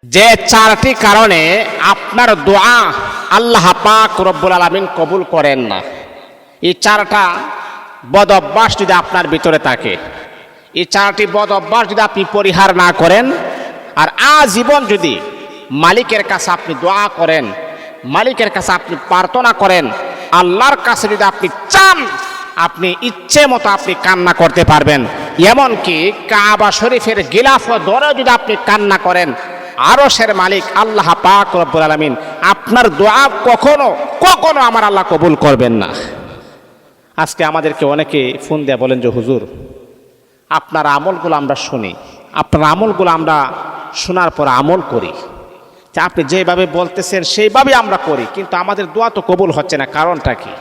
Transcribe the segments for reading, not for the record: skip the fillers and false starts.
যে চারটি কারণে আপনার দোয়া আল্লাহ পাক রব্বুল আলামিন কবুল করেন না, এই চারটা বদ অভ্যাস যদি আপনার ভিতরে থাকে, এই চারটি বদ অভ্যাস যদি আপনি পরিহার না করেন আর আজীবন যদি মালিকের কাছে আপনি দোয়া করেন, মালিকের কাছে আপনি প্রার্থনা করেন, আল্লাহর কাছে যদি আপনি চান, আপনি ইচ্ছে মতো আপনি কান্না করতে পারবেন। এমনকি কাবা শরীফের গিলাফ ধরে যদি আপনি কান্না করেন, আরশের মালিক আল্লাহ পাক রব্বুল আলামিন আপনার দোয়া কখনো কখনো আমার আল্লাহ কবুল করবেন না। আজকে আমাদেরকে অনেকে ফোন দিয়ে বলেন যে হুজুর, আপনার আমলগুলো আমরা শুনি, আপনার আমলগুলো আমরা শোনার পর আমল করি, যে আপনি যেভাবে বলতেছেন সেইভাবে আমরা করি, কিন্তু আমাদের দোয়া তো কবুল হচ্ছে না, কারণটা কি?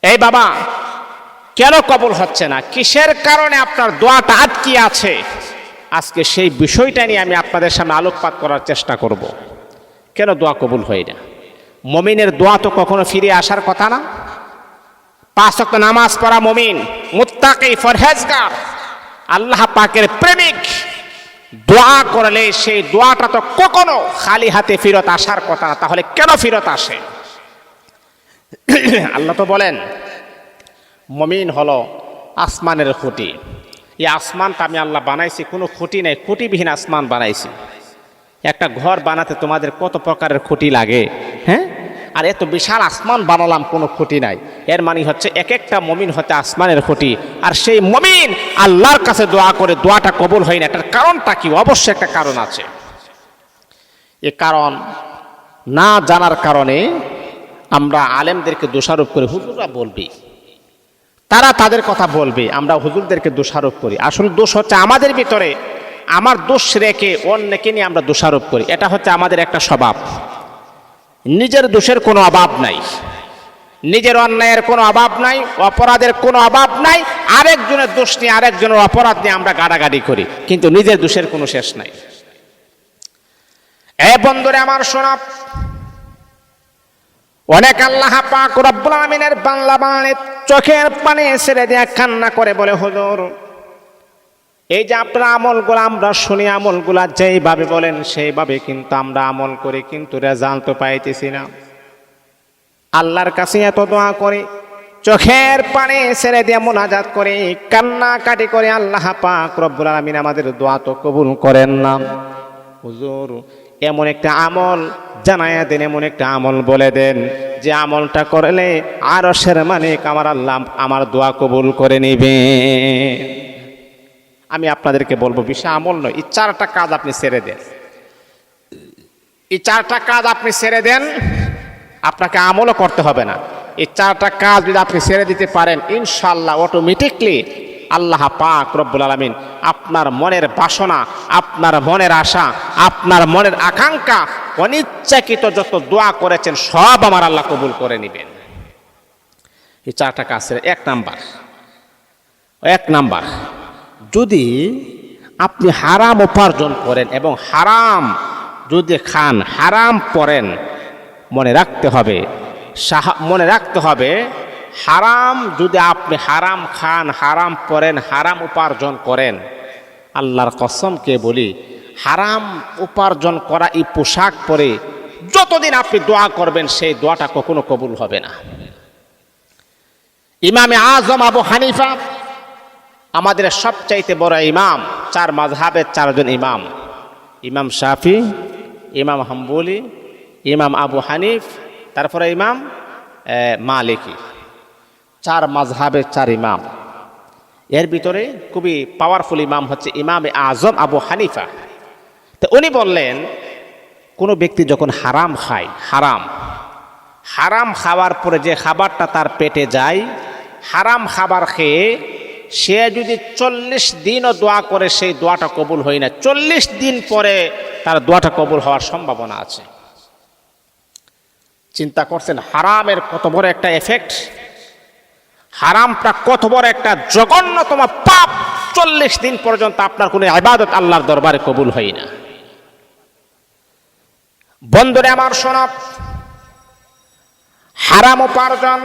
এই বাবা, কেন কবুল হচ্ছে না? কিসের কারণে আপনার দোয়াটা আটকে আছে? আজকে সেই বিষয়টা নিয়ে আমি আপনাদের সামনে আলোকপাত করার চেষ্টা করব। কেন দোয়া কবুল হয় না? মুমিনের দোয়া তো কখনো ফিরে আসার কথা না। 5 ওয়াক্ত নামাজ পড়া মুমিন, মুত্তাকি, পরহেজগার, আল্লাহ পাকের প্রেমিক, দোয়া করলে সেই দোয়াটা তো কখনো খালি হাতে ফেরত আসার কথা না। তাহলে কেন ফেরত আসে? আল্লাহ তো বলেন মুমিন হলো আসমানের খুঁটি। এই আসমানটা আমি আল্লাহ বানাইছি, কোনো খুঁটি নেই, খুঁটিবিহীন আসমান বানাইছি। একটা ঘর বানাতে তোমাদের কত প্রকারের খুঁটি লাগে, হ্যাঁ? আর এত বিশাল আসমান বানালাম, কোনো খুঁটি নাই। এর মানে হচ্ছে এক একটা মুমিন হতে আসমানের খুঁটি। আর সেই মুমিন আল্লাহর কাছে দোয়া করে দোয়াটা কবুল হয় না। এটার কারণটা কি? অবশ্যই একটা কারণ আছে। এ কারণ না জানার কারণে আমরা আলেমদেরকে দোষারোপ করি, হুজুররা বলবি, তারা তাদের কথা বলবে, আমরা হুজুরদেরকে দোষারোপ করি। আসলে দোষ হচ্ছে আমাদের ভিতরে, আমার দোষ রেখে অন্যকে নিয়ে আমরা দোষারোপ করি। এটা হচ্ছে আমাদের একটা স্বভাব। নিজের দোষের কোনো অভাব নাই, নিজের অন্যায়ের কোনো অভাব নাই, অপরাধের কোনো অভাব নাই। আরেকজনের দোষ নিয়ে, আরেকজনের অপরাধ নিয়ে আমরা গাড়াগাড়ি করি, কিন্তু নিজের দোষের কোনো শেষ নাই। এ বন্ধুরে আমার শোনা, অনেক আল্লাহ পাক রব্বুল আলামিনের বাংলা বাংলায় চোখের পানি ছেড়ে দিয়ে কান্না করে বলে, হুজুর, এই যে আপনার আমলগুলো আমরা শুনি, আমলগুলা যেইভাবে বলেন সেইভাবে কিন্তু আমরা আমল করি, কিন্তু রেজাল্ট তো পাইতেছি না। আল্লাহর কাছে এত দোয়া করি, চোখের পানি ছেড়ে দিয়ে মুনাজাত করি, কান্নাকাটি করে, আল্লাহ পাক রব্বুল আলামিন আমাদের দোয়া তো কবুল করেন না। হুজুর, এমন একটা আমল জানায়া দেন, এমন একটা আমল বলে দেন যে আমলটা করলে আরশের মালিক আমার আল্লাহ আমার দোয়া কবুল করে নিবে। আমি আপনাদেরকে বলবো, বিষয় আমল নয়, এই 4টা কাজ আপনি ছেড়ে দেন। এই 4টা কাজ আপনি ছেড়ে দেন, আপনাকে আমলও করতে হবে না। এই 4টা কাজ যদি আপনি ছেড়ে দিতে পারেন, ইনশাআল্লাহ অটোমেটিকলি আল্লাহ পাক রব্বুল আলামিন আপনার মনের বাসনা, আপনার মনের আশা, আপনার মনের আকাঙ্ক্ষা, অনিচ্ছাকৃত যত দোয়া করেছেন সব আমার আল্লাহ কবুল করে নেবেন। এই 4টা কাজ ছেড়ে, 1 নাম্বার, যদি আপনি হারাম উপার্জন করেন এবং হারাম যদি খান, হারাম পড়েন, মনে রাখতে হবে হারাম যদি আপনি হারাম খান, হারাম পড়েন, হারাম উপার্জন করেন, আল্লাহর কসমকে বলি, হারাম উপার্জন করা এই পোশাক পরে যতদিন আপনি দোয়া করবেন সেই দোয়াটা কখনো কবুল হবে না। ইমামে আজম আবু হানিফা আমাদের সবচাইতে বড় ইমাম, 4 মাযহাবের 4জন ইমাম, ইমাম শাফি, ইমাম হাম্বলি, ইমাম আবু হানিফ, তারপরে ইমাম মালিকি, 4 মাযহাবের 4 ইমাম। এর ভিতরে খুবই পাওয়ারফুল ইমাম হচ্ছে ইমামে আজম আবু হানিফা। তো উনি বললেন, কোনো ব্যক্তি যখন হারাম খায়, হারাম খাওয়ার পরে যে খাবারটা তার পেটে যায়, হারাম খাবার খেয়ে সে যদি 40 দিনও দোয়া করে সেই দোয়াটা কবুল হয় না। 40 দিন পরে তার দোয়াটা কবুল হওয়ার সম্ভাবনা আছে। চিন্তা করছেন হারামের কত বড় একটা এফেক্ট, হারামটা কত বড় একটা জঘন্যতম পাপ। 40 দিন পর্যন্ত আপনার কোনো ইবাদত আল্লাহর দরবারে কবুল হয় না। বন্ধুরে আমার শোনা, হারাম উপার্জন,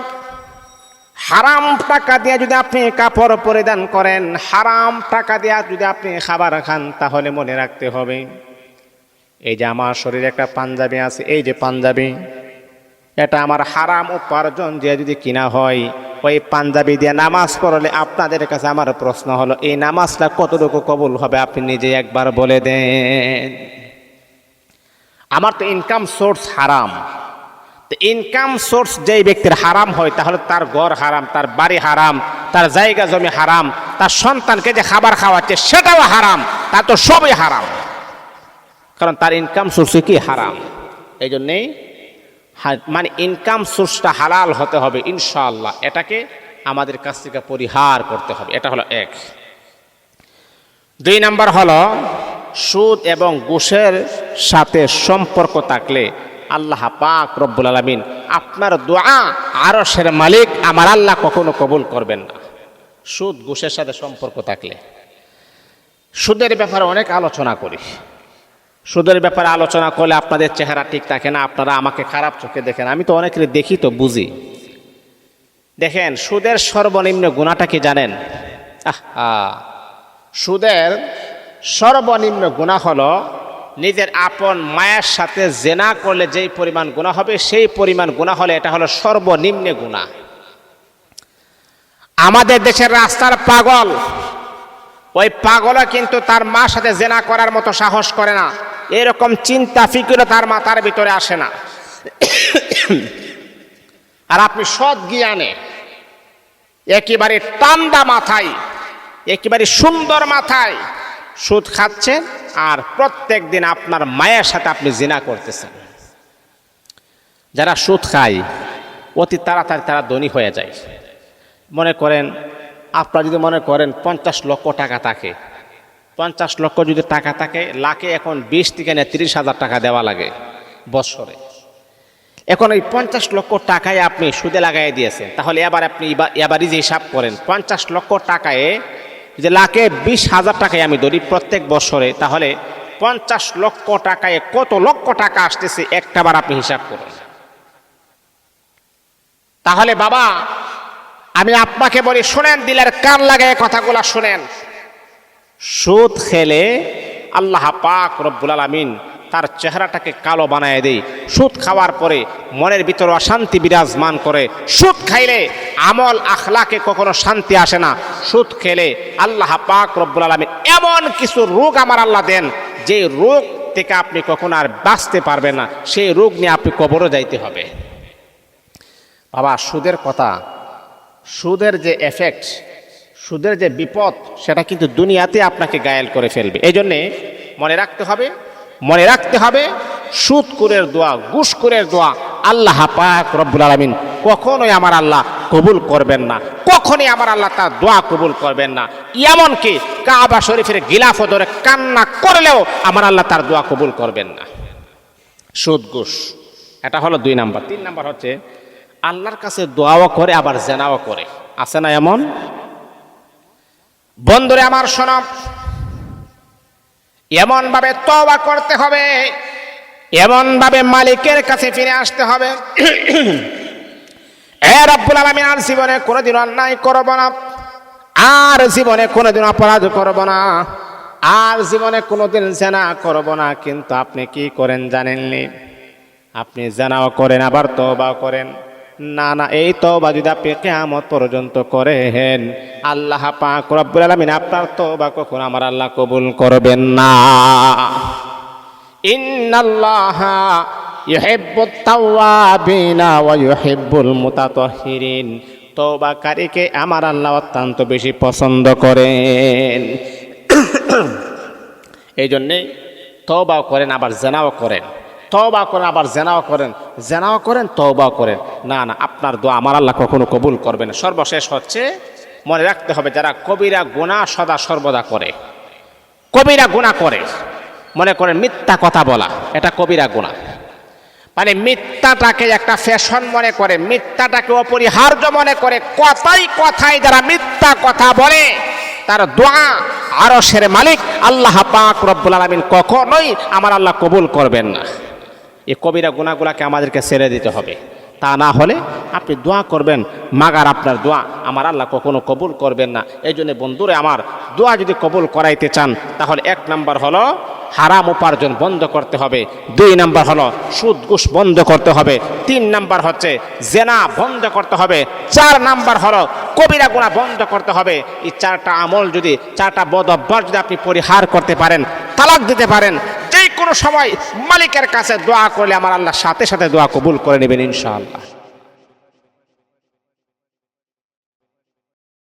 হারাম টাকা দিয়ে যদি আপনি কাপড় পরিধান করেন, হারাম টাকা দিয়ে যদি আপনি খাবার খান, তাহলে মনে রাখতে হবে এই যে আমার শরীরে একটা পাঞ্জাবি আছে, এই যে পাঞ্জাবি, এটা আমার হারাম উপার্জন দিয়ে যদি কিনা হয়, ওই পাঞ্জাবি দিয়ে নামাজ পড়লে আপনাদের কাছে আমার প্রশ্ন হলো, এই নামাজটা কতটুকু কবুল হবে আপনি নিজে একবার বলে দেন। আমার তো ইনকাম সোর্স হারাম। তো ইনকাম সোর্স যেই ব্যক্তির হারাম হয়, তাহলে তার ঘর হারাম, তার বাড়ি হারাম, তার জায়গা জমি হারাম, তার সন্তানকে যে খাবার খাওয়াচ্ছে সেটাও হারাম, তার তো সবই হারাম, কারণ তার ইনকাম সোর্সই কি হারাম। এই জন্যেই মানে ইনকাম সোর্সটা হালাল হতে হবে ইনশাআল্লাহ, এটাকে আমাদের কাছ থেকে পরিহার করতে হবে। এটা হলো এক। 2 নাম্বার হলো সুদ এবং ঘুষের সাথে সম্পর্ক থাকলে আল্লাহ পাক রব্বুল আলামিন আপনার দোয়া আরশের মালিক আমার আল্লাহ কখনো কবুল করবেন না। সুদ ঘুষের সাথে সম্পর্ক থাকলে। সুদের ব্যাপারে অনেক আলোচনা করি। সুদের ব্যাপারে আলোচনা করলে আপনাদের চেহারা ঠিক থাকে না, আপনারা আমাকে খারাপ চোখে দেখেন। আমি তো অনেকের দেখি, তো বুঝি। দেখেন, সুদের সর্বনিম্ন গুনাহটা কি জানেন? সুদের সর্বনিম্ন গুনাহ হলো নিজের আপন মায়ের সাথে জেনা করলে যেই পরিমাণ গুনাহ হবে, সেই পরিমাণ গুনাহ হলে এটা হলো সর্বনিম্ন গুনাহ। আমাদের দেশের রাস্তার পাগল, ওই পাগলও কিন্তু তার মার সাথে জেনা করার মতো সাহস করে না, এরকম চিন্তা ফিকিরও তার মাথার ভিতরে আসে না। আর আপনি সৎ জ্ঞানে একেবারে ঠান্ডা মাথায়, একেবারে সুন্দর মাথায় সুদ খাচ্ছেন, আর প্রত্যেক দিন আপনার মায়ের সাথে আপনি জিনা করতেছেন। যারা সুদ খায় অতি তাড়াতাড়ি তারা ধনী হয়ে যায়। মনে করেন, আপনারা যদি মনে করেন 50 লক্ষ টাকা থাকে, 50 লক্ষ যদি টাকা থাকে, লাখে এখন 20 থেকে 30,000 টাকা দেওয়া লাগে বছরে। এখন এই 50 লক্ষ টাকায় আপনি সুদে লাগাই দিয়েছেন, তাহলে এবার আপনি এবারই যে হিসাব করেন, 50 লক্ষ টাকায় যে লাখে 20,000 টাকায় আমি ধরি প্রত্যেক বছরে, তাহলে 50 লক্ষ টাকায় কত লক্ষ টাকা আসতেছে একটাবার আপনি হিসাব করুন। তাহলে বাবা, আমি আপনাকে বলি, শুনেন, দিলের কান লাগায় কথাগুলা শুনেন। সুদ খেলে আল্লাহ পাক রব্বুল আলামিন তার চেহারাটাকে কালো বানায় দেয়। সুদ খাওয়ার পরে মনের ভিতরে অশান্তি বিরাজমান করে। সুদ খাইলে আমল আখলাকে কখনো শান্তি আসে না। সুদ খেলে আল্লাহ পাক রব্বুল আলামিন এমন কিছু রোগ আমার আল্লাহ দেন, যে রোগ থেকে আপনি কখনো আর বাঁচতে পারবেন না, সেই রোগ নিয়ে আপনি কবরও যাইতে হবে। বাবা, সুদের কথা, সুদের যে এফেক্ট, সুদের যে বিপদ, সেটা কিন্তু দুনিয়াতে আপনাকে ঘায়েল করে ফেলবে। এই জন্যে মনে রাখতে হবে সুদখোরের দোয়া, ঘুষখোরের দোয়া আল্লাহ পাক রব্বুল আলামিন কখনোই আমার আল্লাহ কবুল করবেন না, কখনোই আমার আল্লাহ তার দোয়া কবুল করবেন না। এমনকি কাবা শরীফের গিলাফ ধরে কান্না করলেও আমার আল্লাহ তার দোয়া কবুল করবেন না। সুদ ঘুষ, এটা হলো 2 নাম্বার। 3 নাম্বার হচ্ছে আল্লাহর কাছে দোয়াও করে আবার জেনাও করে। আছে না এমন? বন্ধুরে আমার শোনো, এমন ভাবে তওবা করতে হবে, এমন ভাবে মালিকের কাছে ফিরে আসতে হবে। এ রব্বুল আলামিন, আর জীবনে কোনোদিন অন্যায় করব না, আর জীবনে কোনোদিন অপরাধ করব না, আর জীবনে কোনোদিন জেনা করব না। কিন্তু আপনি কি করেন জানেননি? আপনি জেনাও করেন আবার তওবাও করেন। না না, এই তওবা যদি আপনি কিয়ামত পর্যন্ত করেন, আল্লাহ পাক রব্বুল আলামিন আপনার তওবা কখনো আমার আল্লাহ কবুল করবেন না। ইন্নাল্লাহা ইউহিব্বুত তাওয়াবিনা ওয়া ইউহিব্বুল মুতাতাহহিরিন। তওবাকারীকে আমার আল্লাহ অত্যন্ত বেশি পছন্দ করেন। এই জন্যে তওবাও করেন আবার জেনাও করেন, তওবা করেন আবার জেনাও করেন, জেনাও করেন, তওবাও করেন। না না, আপনার দোয়া আমার আল্লাহ কখনো কবুল করবেন না। সর্বশেষ হচ্ছে, মনে রাখতে হবে, যারা কবিরা গুনাহ সদা সর্বদা করে, কবিরা গুনাহ করে, মনে করেন মিথ্যা কথা বলা, এটা কবিরা গুনাহ। মানে মিথ্যাটাকে একটা ফ্যাশন মনে করে, মিথ্যাটাকে অপরিহার্য মনে করে, কথায় যারা মিথ্যা কথা বলে, তার দোয়া আরশের মালিক আল্লাহ পাক রব্বুল আলামিন কখনোই আমার আল্লাহ কবুল করবেন না। এই কবিরা গুনাহগুলোকে আমাদেরকে ছেড়ে দিতে হবে, তা না হলে আপনি দোয়া করবেন, মাগার আপনার দোয়া আমার আল্লাহ কখনো কবুল করবেন না। এই জন্য বন্ধুরে আমার, দোয়া যদি কবুল করাইতে চান তাহলে 1 নাম্বার হলো হারাম উপার্জন বন্ধ করতে হবে, 2 নাম্বার হলো সুদ ঘুষ বন্ধ করতে হবে, 3 নাম্বার হচ্ছে জেনা বন্ধ করতে হবে, 4 নাম্বার হলো কবিরা গুনাহ বন্ধ করতে হবে। এই 4টা আমল যদি, 4টা বদ অভ্যাস যদি আপনি পরিহার করতে পারেন, তালাক দিতে পারেন, যে কোনো সময় মালিকের কাছে দোয়া করলে আমার আল্লাহ সাথে সাথে দোয়া কবুল করে নেবেন ইনশাআল্লাহ।